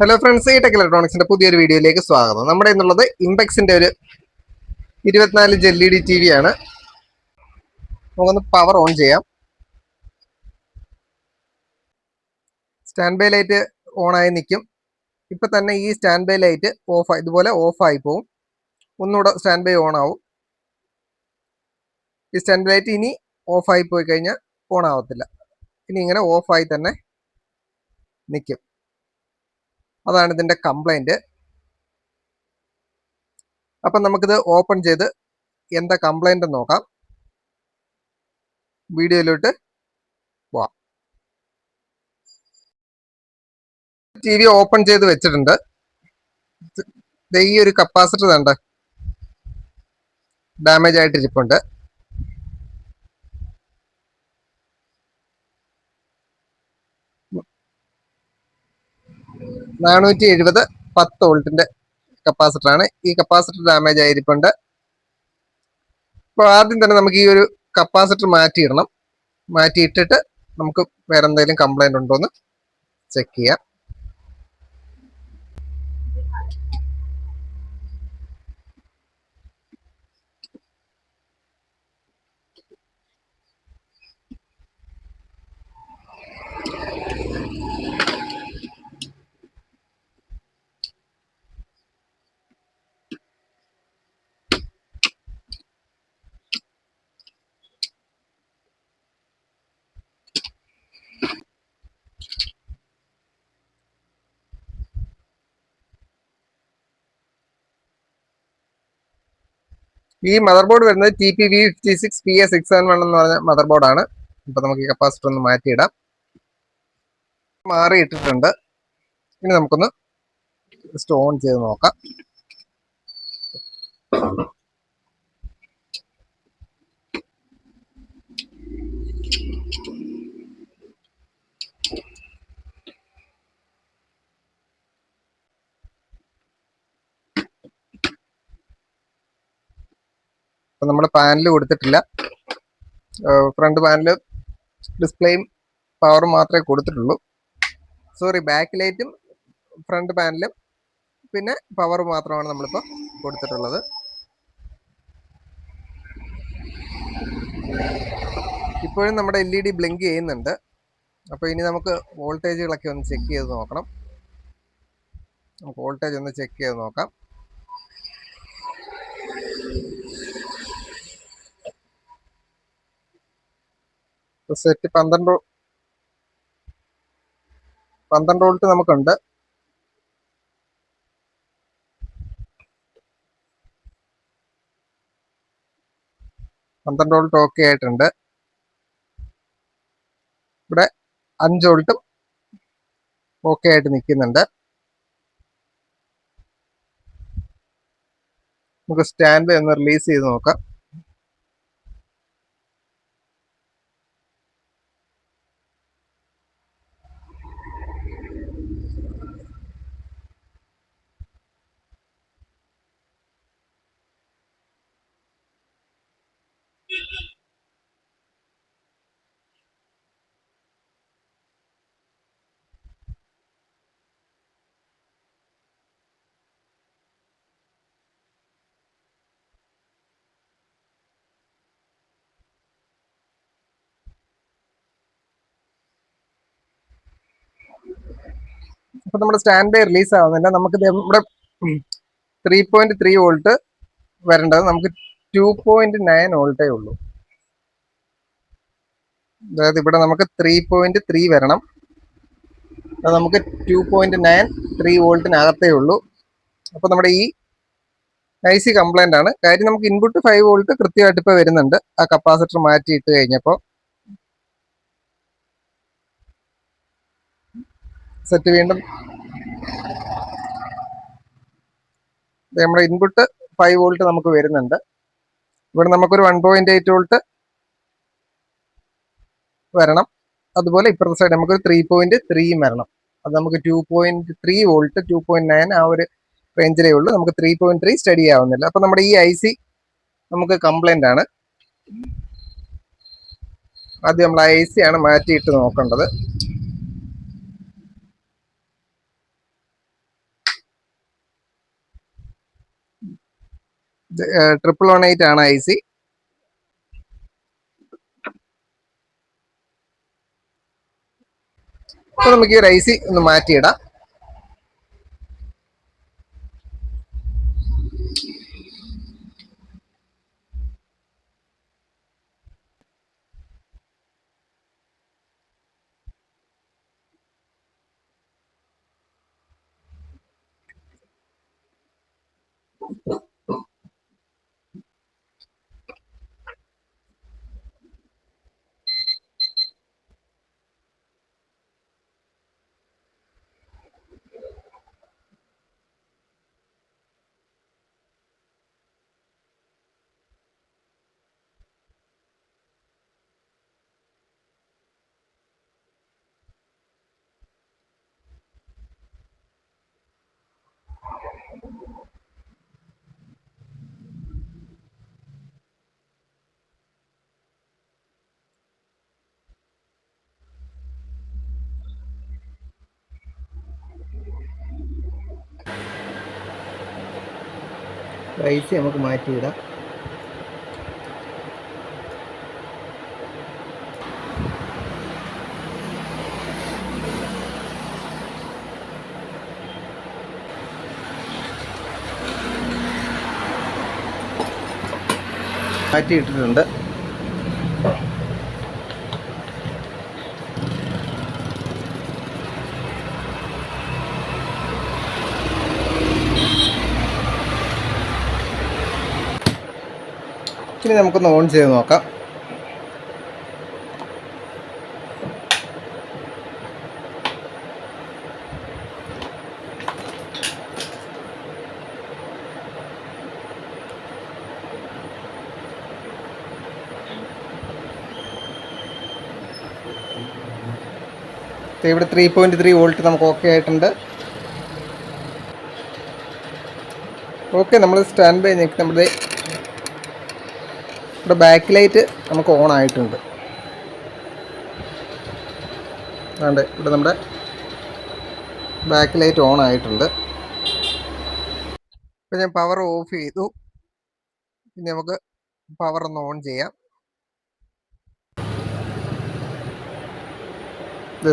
Hello friends, ഈ tech ഇലക്ട്രോണിക്സിന്റെ പുതിയൊരു വീഡിയോയിലേക്ക് സ്വാഗതം. നമ്മുടെ എന്നുള്ളത് ഇംപെക്സിന്റെ ഒരു 24 LED TV ആണ്. നമുക്കൊന്ന് പവർ ഓൺ ചെയ്യാം. സ്റ്റാൻഡ് ബൈ ലൈറ്റ് ഓൺ ആയി നിൽക്കും. ഇപ്പൊ തന്നെ ഈ സ്റ്റാൻഡ് ബൈ ലൈറ്റ് ഇതുപോലെ ഓഫ് ആയി പോവും. ഒന്നുകൂടെ സ്റ്റാൻഡ് ബൈ ഓൺ ആവും. ഈ സ്റ്റാൻഡ് ബൈ ലൈറ്റ് ഇനി ഓഫ് ആയി പോയി കഴിഞ്ഞാൽ ഓൺ ആവത്തില്ല. ഇനി ഇങ്ങനെ ഓഫായി തന്നെ നിൽക്കും. അതാണ് ഇതിന്റെ കംപ്ലൈന്റ്. അപ്പം നമുക്കിത് ഓപ്പൺ ചെയ്ത് എന്താ കംപ്ലൈന്റ് നോക്കാം. വീഡിയോയിലോട്ട് പോവാം. ടി വി ഓപ്പൺ ചെയ്ത് വെച്ചിട്ടുണ്ട്. ഈ ഒരു കപ്പാസിറ്റർ കണ്ട ഡാമേജ് ആയിട്ട് ഇരിപ്പുണ്ട്. $470 10 വോൾട്ടിന്റെ കപ്പാസിറ്റർ ആണ്. ഈ കപ്പാസിറ്റർ ഡാമേജ് ആയിരിപ്പുണ്ട്. അപ്പോൾ ആദ്യം തന്നെ നമുക്ക് ഈ ഒരു കപ്പാസിറ്റർ മാറ്റിയിടണം. മാറ്റിയിട്ടിട്ട് നമുക്ക് വേറെ എന്തെങ്കിലും കംപ്ലൈന്റ് ഉണ്ടോ എന്ന് ചെക്ക് ചെയ്യാം. ഈ മദർ ബോർഡ് വരുന്നത് TPV56PA671 എന്ന് പറഞ്ഞ മദർ ബോർഡാണ്. ഇപ്പൊ നമുക്ക് ഈ കപ്പാസിറ്റർ ഒന്ന് മാറ്റിയിടാം. മാറിയിട്ടിട്ടുണ്ട്. ഇനി നമുക്കൊന്ന് ഓൺ ചെയ്ത് നോക്കാം. ഇപ്പൊ നമ്മൾ പാനൽ കൊടുത്തിട്ടില്ല. ഫ്രണ്ട് പാനല് ഡിസ്പ്ലേയും പവറും മാത്രമേ കൊടുത്തിട്ടുള്ളൂ. ബാക്ക് ലൈറ്റും ഫ്രണ്ട് പാനലും പിന്നെ പവർ മാത്രമാണ് നമ്മളിപ്പോൾ കൊടുത്തിട്ടുള്ളത്. ഇപ്പോഴും നമ്മുടെ LED ബ്ലിങ്ക് ചെയ്യുന്നുണ്ട്. അപ്പോൾ ഇനി നമുക്ക് വോൾട്ടേജുകളൊക്കെ ഒന്ന് ചെക്ക് ചെയ്ത് നോക്കണം. നമുക്ക് വോൾട്ടേജ് ഒന്ന് ചെക്ക് ചെയ്ത് നോക്കാം. സെറ്റ് 12 വോൾട്ട് നമുക്കുണ്ട്. വോൾട്ട് ഓക്കെ ആയിട്ടുണ്ട്. ഇവിടെ 5 വോൾട്ടും ഓക്കെ ആയിട്ട് നിൽക്കുന്നുണ്ട്. നമുക്ക് സ്റ്റാൻഡ് ബൈ ഒന്ന് റിലീസ് ചെയ്ത് നോക്കാം. അപ്പൊ നമ്മുടെ സ്റ്റാൻഡ് ബൈ റിലീസ് ആവുന്നില്ല. നമുക്ക് ഇവിടെ 3.3 വോൾട്ട് വരേണ്ടത് നമുക്ക് 2.9 വോൾട്ടേ ഉള്ളൂ. അതായത് ഇവിടെ നമുക്ക് 3.3 വരണം. അത് നമുക്ക് 2.93 വോൾട്ടിനകത്തേ ഉള്ളൂ. അപ്പൊ നമ്മുടെ ഈ IC കംപ്ലൈന്റ് ആണ്. കാര്യം നമുക്ക് ഇൻപുട്ട് 5 വോൾട്ട് കൃത്യമായിട്ട് ഇപ്പൊ വരുന്നുണ്ട്. ആ കപ്പാസിറ്റർ മാറ്റിയിട്ട് കഴിഞ്ഞപ്പോൾ സെറ്റ് വീണ്ടും നമ്മുടെ ഇൻപുട്ട് 5 വോൾട്ട് നമുക്ക് വരുന്നുണ്ട്. ഇവിടെ നമുക്കൊരു 1.8 വോൾട്ട് വരണം. അതുപോലെ ഇപ്പുറത്തെ സൈഡ് നമുക്കൊരു 3.3 വരണം. അത് നമുക്ക് 2.3 വോൾട്ട് 2.9 ആ ഒരു റേഞ്ചിലേ ഉള്ളൂ. നമുക്ക് 3.3 സ്റ്റഡി ആവുന്നില്ല. അപ്പൊ നമ്മുടെ ഈ IC നമുക്ക് കംപ്ലൈന്റ് ആണ്. ആദ്യം നമ്മൾ IC ആണ് മാറ്റിയിട്ട് നോക്കേണ്ടത്. 1118 ആണ് IC. അപ്പോൾ നമുക്ക് ഈ ഒരു IC ഒന്ന് മാറ്റിയിടാം. IC നമുക്ക് മാറ്റിയിടാം. മാറ്റിയിട്ടിട്ടുണ്ട്. ഇനി നമുക്കൊന്ന് ഓൺ ചെയ്ത് നോക്കാം. ഇവിടെ 3.3 വോൾട്ട് നമുക്ക് ഓക്കെ ആയിട്ടുണ്ട്. ഓക്കെ, നമ്മൾ സ്റ്റാൻഡ് ബൈ ഞെക്കി നമ്മുടെ ഇവിടെ ബാക്ക് ലൈറ്റ് നമുക്ക് ഓൺ ആയിട്ടുണ്ട്. അതുകൊണ്ട് ഇവിടെ നമ്മുടെ ബാക്ക് ലൈറ്റ് ഓൺ ആയിട്ടുണ്ട്. ഇപ്പം ഞാൻ പവർ ഓഫ് ചെയ്തു. ഇനി നമുക്ക് പവർ ഒന്ന് ഓൺ ചെയ്യാം.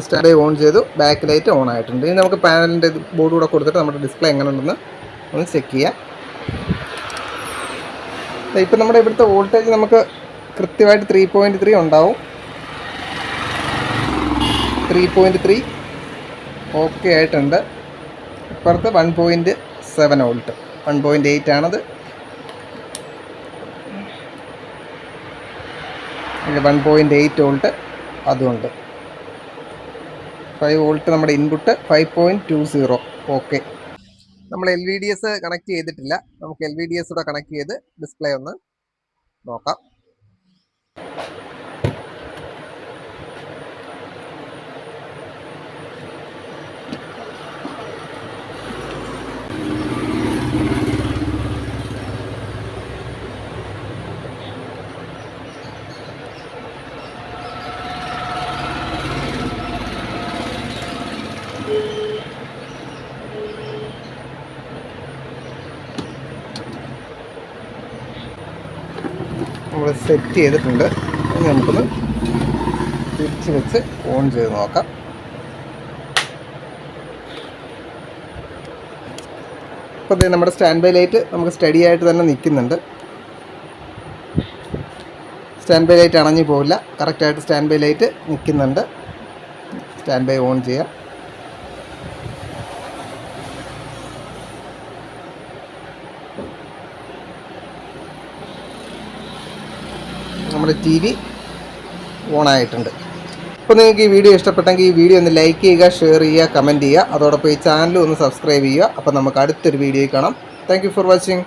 സ്റ്റാൻഡ് ഓൺ ചെയ്തു, ബാക്ക് ലൈറ്റ് ഓൺ ആയിട്ടുണ്ട്. ഇനി നമുക്ക് പാനലിൻ്റെ ബോർഡ് കൂടെ കൊടുത്തിട്ട് നമ്മുടെ ഡിസ്പ്ലേ എങ്ങനെ ഉണ്ടെന്ന് ഒന്ന് ചെക്ക് ചെയ്യാം. ഇപ്പം നമ്മുടെ ഇവിടുത്തെ വോൾട്ടേജ് നമുക്ക് കൃത്യമായിട്ട് 3.3 ഉണ്ടാവും. 3.3 ഓക്കെ ആയിട്ടുണ്ട്. ഇപ്പുറത്ത് 1.7 വോൾട്ട്, 1.8 ആണത്. 1.8 വോൾട്ട് അതുകൊണ്ട് 5 വോൾട്ട് നമ്മുടെ ഇൻപുട്ട് 5.20. ഓക്കെ, നമ്മൾ LVDS കണക്ട് ചെയ്തിട്ടില്ല. നമുക്ക് LVDS കൂടെ കണക്ട് ചെയ്ത് ഡിസ്പ്ലേ ഒന്ന് നോക്കാം. നമ്മൾ സെറ്റ് ചെയ്തിട്ടുണ്ട്. ഇനി നമുക്കൊന്ന് തിരിച്ച് വെച്ച് ഓൺ ചെയ്ത് നോക്കാം. അപ്പോൾ നമ്മുടെ സ്റ്റാൻഡ് ബൈ ലൈറ്റ് നമുക്ക് സ്റ്റഡി ആയിട്ട് തന്നെ നിൽക്കുന്നുണ്ട്. സ്റ്റാൻഡ് ബൈ ലൈറ്റ് അണഞ്ഞു പോവില്ല, കറക്റ്റായിട്ട് സ്റ്റാൻഡ് ബൈ ലൈറ്റ് നിൽക്കുന്നുണ്ട്. സ്റ്റാൻഡ് ബൈ ഓൺ ചെയ്യാം. നമ്മുടെ TV ഓൺ ആയിട്ടുണ്ട്. അപ്പോൾ നിങ്ങൾക്ക് ഈ വീഡിയോ ഇഷ്ടപ്പെട്ടെങ്കിൽ ഈ വീഡിയോ ഒന്ന് ലൈക്ക് ചെയ്യുക, ഷെയർ ചെയ്യുക, കമൻറ്റ് ചെയ്യുക. അതോടൊപ്പം ഈ ചാനൽ ഒന്ന് സബ്സ്ക്രൈബ് ചെയ്യുക. അപ്പോൾ നമുക്ക് അടുത്തൊരു വീഡിയോയിൽ കാണാം. Thank you for watching.